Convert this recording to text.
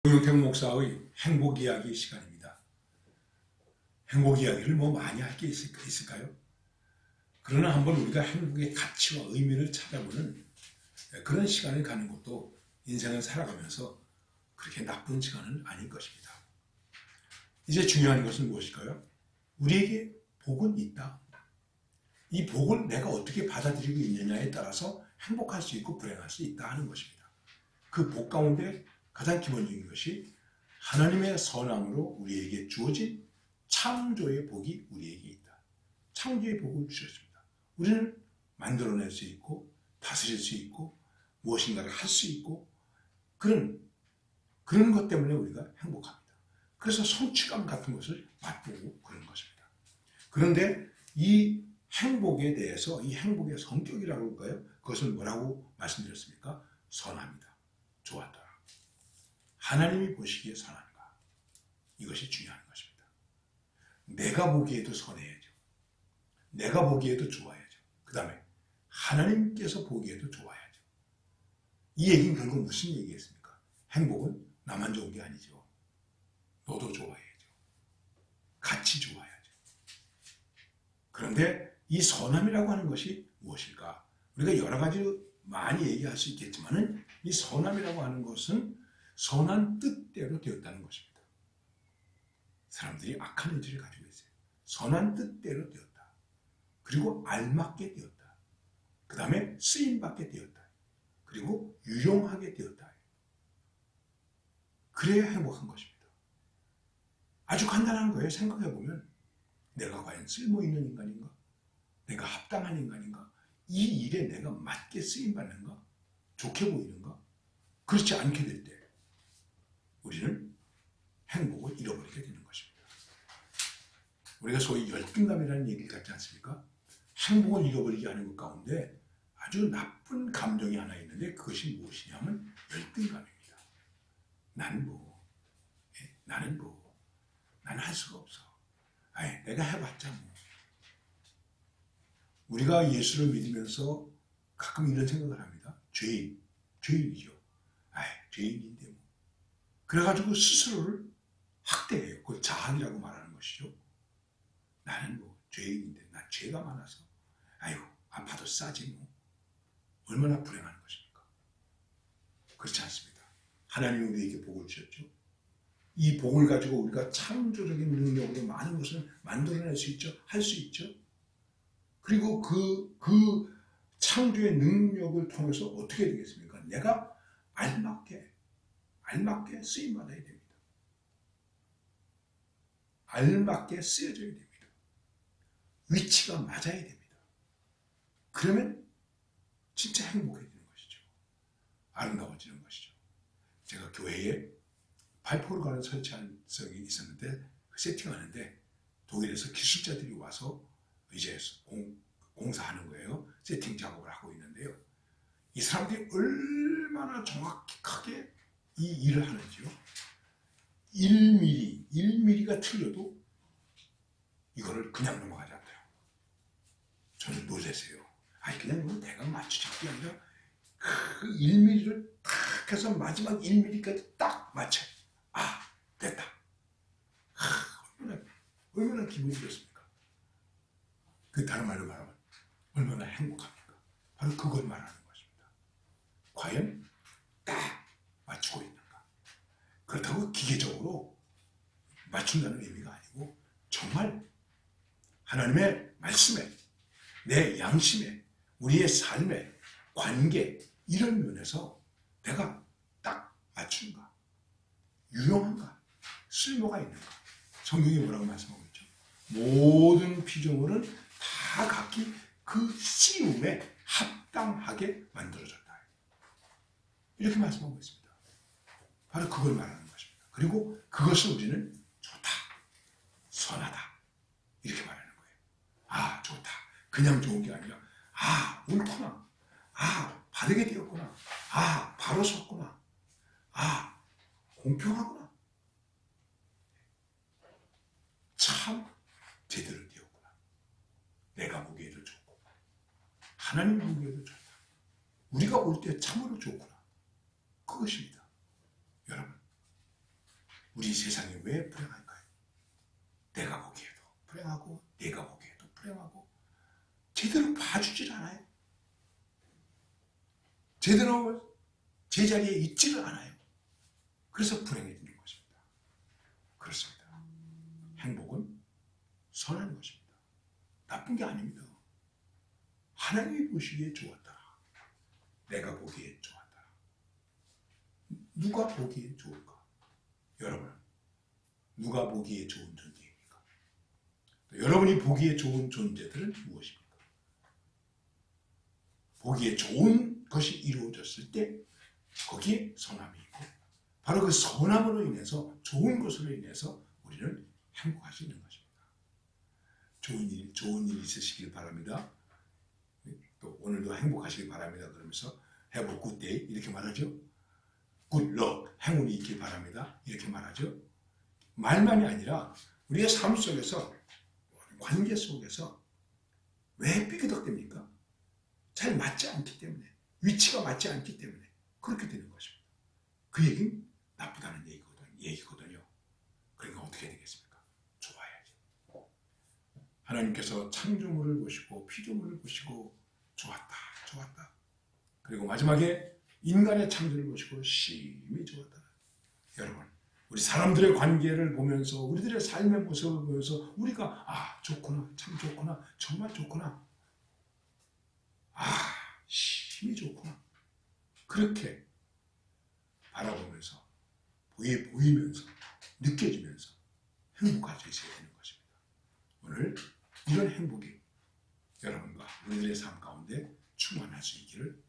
윤택 목사의 행복 이야기 시간입니다. 행복 이야기를 많이 할 게 있을까요? 그러나 한번 우리가 행복의 가치와 의미를 찾아보는 그런 시간을 갖는 것도 인생을 살아가면서 그렇게 나쁜 시간은 아닐 것입니다. 이제 중요한 것은 무엇일까요? 우리에게 복은 있다. 이 복을 내가 어떻게 받아들이고 있느냐에 따라서 행복할 수 있고 불행할 수 있다 하는 것입니다. 그 복 가운데 가장 기본적인 것이 하나님의 선함으로 우리에게 주어진 창조의 복이 우리에게 있다. 창조의 복을 주셨습니다. 우리는 만들어낼 수 있고 다스릴 수 있고 무엇인가를 할 수 있고 그런 것 때문에 우리가 행복합니다. 그래서 성취감 같은 것을 맛보고 그런 것입니다. 그런데 이 행복에 대해서 이 행복의 성격이라고 할까요? 그것을 뭐라고 말씀드렸습니까? 선합니다. 좋았더라. 하나님이 보시기에 선한가? 이것이 중요한 것입니다. 내가 보기에도 선해야죠. 내가 보기에도 좋아야죠. 그 다음에 하나님께서 보기에도 좋아야죠. 이 얘기는 결국 무슨 얘기겠습니까? 행복은 나만 좋은 게 아니죠. 너도 좋아야죠. 같이 좋아야죠. 그런데 이 선함이라고 하는 것이 무엇일까? 우리가 여러 가지 많이 얘기할 수 있겠지만은 이 선함이라고 하는 것은 선한 뜻대로 되었다는 것입니다. 사람들이 악한 의지를 가지고 있어요. 선한 뜻대로 되었다. 그리고 알맞게 되었다. 그 다음에 쓰임받게 되었다. 그리고 유용하게 되었다. 그래야 행복한 것입니다. 아주 간단한 거예요. 생각해보면 내가 과연 쓸모있는 인간인가? 내가 합당한 인간인가? 이 일에 내가 맞게 쓰임받는가? 좋게 보이는가? 그렇지 않게 될 때 우리는 행복을 잃어버리게 되는 것입니다. 우리가 소위 열등감이라는 얘기를 갖지 않습니까? 행복을 잃어버리게 하는 것 가운데 아주 나쁜 감정이 하나 있는데 그것이 무엇이냐면 열등감입니다. 나는 나는 할 수가 없어. 내가 해봤자 뭐. 우리가 예수를 믿으면서 가끔 이런 생각을 합니다. 죄인이죠. 죄인인데 뭐. 그래가지고 스스로를 학대해요. 그걸 자학이라고 말하는 것이죠. 나는 죄인인데, 난 죄가 많아서, 아파도 싸지 뭐. 얼마나 불행한 것입니까? 그렇지 않습니다. 하나님이 우리에게 복을 주셨죠. 이 복을 가지고 우리가 창조적인 능력으로 많은 것을 만들어낼 수 있죠. 할 수 있죠. 그리고 그 창조의 능력을 통해서 어떻게 되겠습니까? 내가 알맞게 쓰임받아야 됩니다. 알맞게 쓰여져야 됩니다. 위치가 맞아야 됩니다. 그러면 진짜 행복해지는 것이죠. 아름다워지는 것이죠. 제가 교회에 발포를 가는 설치한 적이 있었는데 세팅하는데 독일에서 기술자들이 와서 이제 공사하는 거예요. 세팅 작업을 하고 있는데요. 이 사람들이 얼마나 정확하게 이 일을 하는지요. 1mm가 틀려도 이거를 그냥 넘어가지 않아요. 저는 놀랐어요. 그냥 대강 맞추자는 게 아니라 그 1mm를 딱 해서 마지막 1mm까지 딱 맞춰요. 됐다. 얼마나 기분이 좋습니까? 그 다른 말로 말하면 얼마나 행복합니까? 바로 그걸 말하는 것입니다. 과연 딱 맞추고 있는가? 그렇다고 기계적으로 맞춘다는 의미가 아니고 정말 하나님의 말씀에, 내 양심에, 우리의 삶에, 관계 이런 면에서 내가 딱 맞춘가? 유용한가? 쓸모가 있는가? 성경이 뭐라고 말씀하고 있죠? 모든 피조물은 다 각기 그 쓰임에 합당하게 만들어졌다. 이렇게 말씀하고 있습니다. 바로 그걸 말하는 것입니다. 그리고 그것을 우리는 좋다, 선하다 이렇게 말하는 거예요. 좋다. 그냥 좋은 게 아니라 옳구나. 바르게 되었구나. 바로 섰구나. 공평하구나. 참 제대로 되었구나. 내가 보기에도 좋고 하나님 보기에도 좋다. 우리가 볼 때 참으로 좋구나. 그것입니다. 여러분, 우리 세상이 왜 불행할까요? 내가 보기에도 불행하고 내가 보기에도 불행하고 제대로 봐주질 않아요. 제대로 제자리에 있지를 않아요. 그래서 불행해지는 것입니다. 그렇습니다. 행복은 선한 것입니다. 나쁜 게 아닙니다. 하나님이 보시기에 좋았다. 내가 보기에 좋았다. 누가 보기에 좋을까? 여러분, 누가 보기에 좋은 존재입니까? 여러분이 보기에 좋은 존재들은 무엇입니까? 보기에 좋은 것이 이루어졌을 때 거기에 선함이 있고 바로 그 선함으로 인해서 좋은 것으로 인해서 우리는 행복할 수 있는 것입니다. 좋은 일 있으시길 바랍니다. 또 오늘도 행복하시길 바랍니다. 그러면서 Have a good day 이렇게 말하죠. Good luck, 행운이 있길 바랍니다. 이렇게 말하죠. 말만이 아니라 우리의 삶 속에서 관계 속에서 왜 삐그덕됩니까? 잘 맞지 않기 때문에 위치가 맞지 않기 때문에 그렇게 되는 것입니다. 그 얘기는 나쁘다는 얘기거든요. 그러니까 어떻게 되겠습니까? 좋아야지. 하나님께서 창조물을 보시고 피조물을 보시고 좋았다. 그리고 마지막에 인간의 창조를 보시고 심히 좋았다. 여러분, 우리 사람들의 관계를 보면서 우리들의 삶의 모습을 보면서 우리가 좋구나, 참 좋구나, 정말 좋구나, 심히 좋구나 그렇게 바라보면서 보이면서 느껴지면서 행복할 수 있어야 되는 것입니다. 오늘 이런 행복이 여러분과 우리들의 삶 가운데 충만할 수 있기를